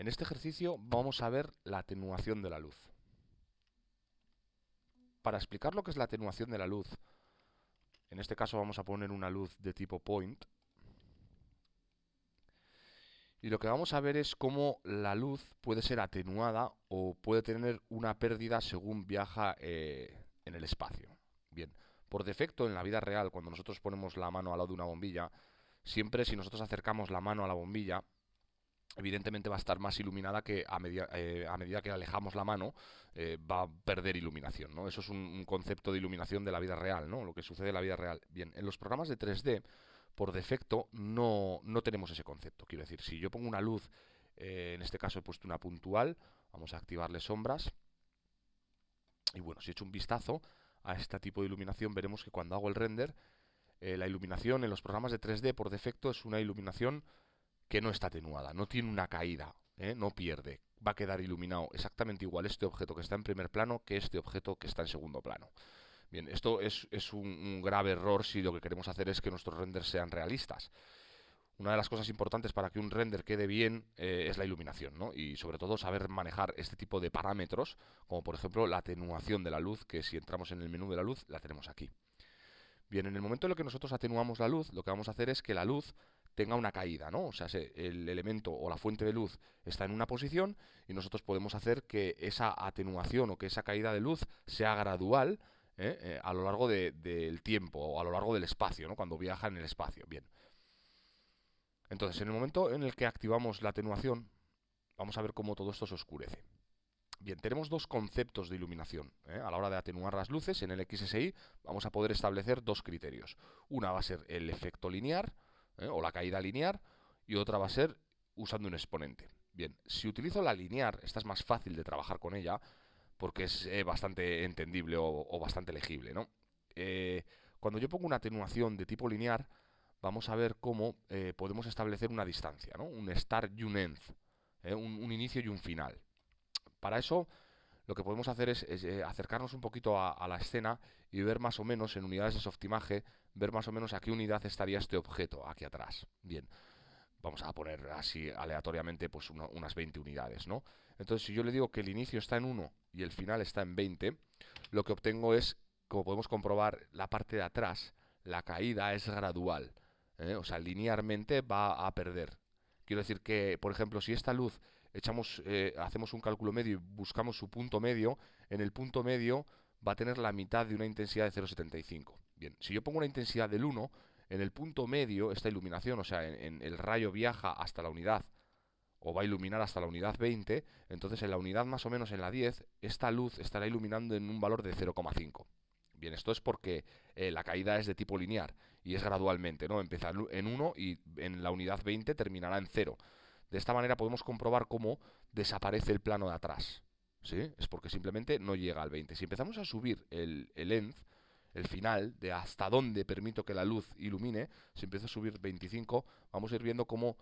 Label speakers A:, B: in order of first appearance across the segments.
A: En este ejercicio vamos a ver la atenuación de la luz. Para explicar lo que es la atenuación de la luz, en este caso vamos a poner una luz de tipo point, y lo que vamos a ver es cómo la luz puede ser atenuada o puede tener una pérdida según viaja en el espacio. Bien, por defecto en la vida real, cuando nosotros ponemos la mano al lado de una bombilla, siempre si nosotros acercamos la mano a la bombilla, evidentemente va a estar más iluminada que a medida que alejamos la mano, va a perder iluminación, ¿no? Eso es un concepto de iluminación de la vida real, ¿no? Lo que sucede en la vida real. Bien, en los programas de 3D, por defecto, no tenemos ese concepto. Quiero decir, si yo pongo una luz, en este caso he puesto una puntual, vamos a activarle sombras, y bueno, si echo un vistazo a este tipo de iluminación, veremos que cuando hago el render, la iluminación en los programas de 3D por defecto es una iluminación que no está atenuada, no tiene una caída, no pierde, va a quedar iluminado exactamente igual este objeto que está en primer plano que este objeto que está en segundo plano. Bien, esto es un grave error si lo que queremos hacer es que nuestros renders sean realistas. Una de las cosas importantes para que un render quede bien es la iluminación, ¿no? Y sobre todo saber manejar este tipo de parámetros, como por ejemplo la atenuación de la luz, que si entramos en el menú de la luz, la tenemos aquí. Bien, en el momento en el que nosotros atenuamos la luz, lo que vamos a hacer es que la luz tenga una caída, ¿no? O sea, el elemento o la fuente de luz está en una posición y nosotros podemos hacer que esa atenuación o que esa caída de luz sea gradual a lo largo del tiempo o a lo largo del espacio, ¿no? Cuando viaja en el espacio. Bien. Entonces, en el momento en el que activamos la atenuación, vamos a ver cómo todo esto se oscurece. Bien, tenemos dos conceptos de iluminación. A la hora de atenuar las luces, en el XSI vamos a poder establecer dos criterios. Una va a ser el efecto lineal, o la caída lineal, y otra va a ser usando un exponente. Bien, si utilizo la lineal, esta es más fácil de trabajar con ella, porque es bastante entendible o bastante legible, ¿no? Cuando yo pongo una atenuación de tipo lineal, vamos a ver cómo podemos establecer una distancia, ¿no? Un start y un end, un inicio y un final. Para eso, lo que podemos hacer es acercarnos un poquito a la escena y ver más o menos en unidades de Softimage, ver más o menos a qué unidad estaría este objeto aquí atrás. Bien, vamos a poner así aleatoriamente pues unas 20 unidades, ¿no? Entonces, si yo le digo que el inicio está en 1 y el final está en 20, lo que obtengo es, como podemos comprobar, la parte de atrás, la caída es gradual, o sea, linealmente va a perder. Quiero decir que, por ejemplo, si esta luz hacemos un cálculo medio y buscamos su punto medio, en el punto medio va a tener la mitad de una intensidad de 0,75. Bien, si yo pongo una intensidad del 1, en el punto medio, esta iluminación, o sea, en el rayo viaja hasta la unidad o va a iluminar hasta la unidad 20, entonces en la unidad más o menos en la 10, esta luz estará iluminando en un valor de 0,5. Bien, esto es porque la caída es de tipo lineal y es gradualmente, ¿no? Empieza en 1 y en la unidad 20 terminará en 0. De esta manera podemos comprobar cómo desaparece el plano de atrás. ¿Sí? Es porque simplemente no llega al 20. Si empezamos a subir el end, el final, de hasta dónde permito que la luz ilumine, si empiezo a subir 25, vamos a ir viendo cómo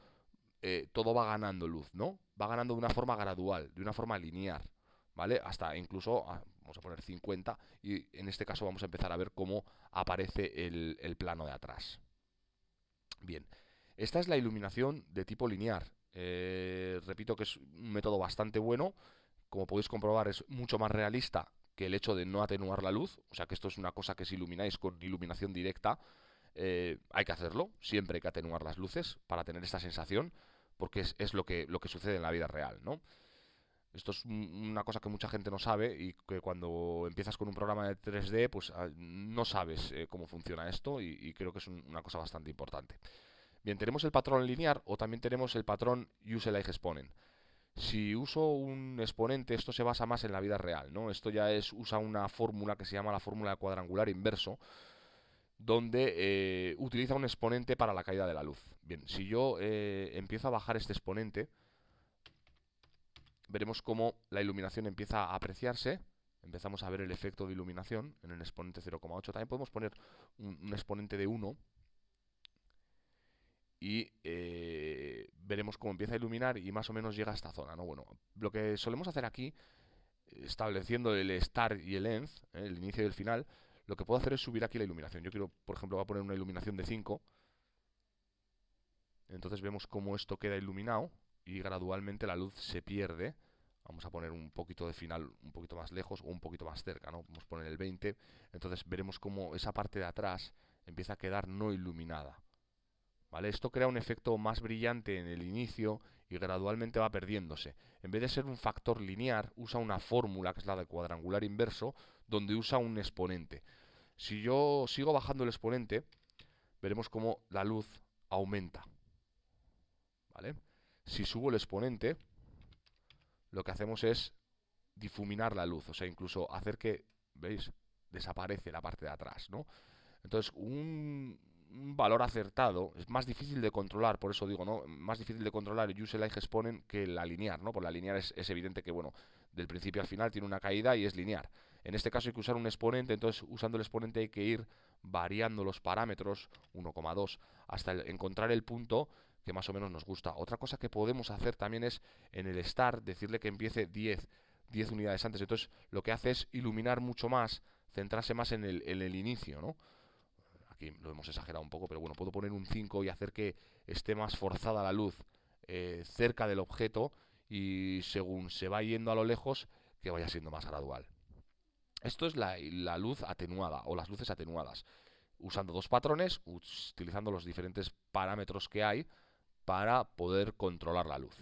A: todo va ganando luz, ¿no? Va ganando de una forma gradual, de una forma lineal, ¿vale? Hasta incluso, vamos a poner 50, y en este caso vamos a empezar a ver cómo aparece el plano de atrás. Bien, esta es la iluminación de tipo lineal. Repito que es un método bastante bueno. Como podéis comprobar, es mucho más realista que el hecho de no atenuar la luz. O sea que esto es una cosa que si ilumináis con iluminación directa, hay que hacerlo. Siempre hay que atenuar las luces para tener esta sensación, porque es lo que sucede en la vida real, ¿no? Esto es una cosa que mucha gente no sabe y que cuando empiezas con un programa de 3D, pues no sabes cómo funciona esto y creo que es una cosa bastante importante. Bien, tenemos el patrón lineal o también tenemos el patrón Use Like Exponent. Si uso un exponente, esto se basa más en la vida real, ¿no? Esto ya usa una fórmula que se llama la fórmula cuadrangular inverso, donde utiliza un exponente para la caída de la luz. Bien, si yo empiezo a bajar este exponente, veremos cómo la iluminación empieza a apreciarse. Empezamos a ver el efecto de iluminación en el exponente 0,8. También podemos poner un exponente de 1 y veremos cómo empieza a iluminar y más o menos llega a esta zona, ¿no? Bueno, lo que solemos hacer aquí, estableciendo el start y el end, el inicio y el final, lo que puedo hacer es subir aquí la iluminación. Yo quiero, por ejemplo, voy a poner una iluminación de 5. Entonces vemos cómo esto queda iluminado. y gradualmente la luz se pierde. Vamos a poner un poquito de final un poquito más lejos o un poquito más cerca, ¿no? Vamos a poner el 20. Entonces veremos cómo esa parte de atrás empieza a quedar no iluminada. ¿Vale? Esto crea un efecto más brillante en el inicio y gradualmente va perdiéndose. En vez de ser un factor lineal, usa una fórmula que es la de cuadrangular inverso, donde usa un exponente. Si yo sigo bajando el exponente, veremos cómo la luz aumenta. ¿Vale? Si subo el exponente, lo que hacemos es difuminar la luz, o sea, incluso hacer que, ¿veis? Desaparece la parte de atrás, ¿no? Entonces, un valor acertado es más difícil de controlar, por eso digo, ¿no? Más difícil de controlar el use like exponent que la lineal, ¿no? Por la lineal es evidente que, bueno, del principio al final tiene una caída y es lineal. En este caso hay que usar un exponente, entonces usando el exponente hay que ir variando los parámetros 1,2 hasta encontrar el punto que más o menos nos gusta. Otra cosa que podemos hacer también es en el start decirle que empiece 10 unidades antes. Entonces lo que hace es iluminar mucho más, centrarse más en el inicio, ¿no? Aquí lo hemos exagerado un poco, pero bueno, puedo poner un 5 y hacer que esté más forzada la luz cerca del objeto y según se va yendo a lo lejos, que vaya siendo más gradual. Esto es la luz atenuada o las luces atenuadas, usando dos patrones, utilizando los diferentes parámetros que hay para poder controlar la luz.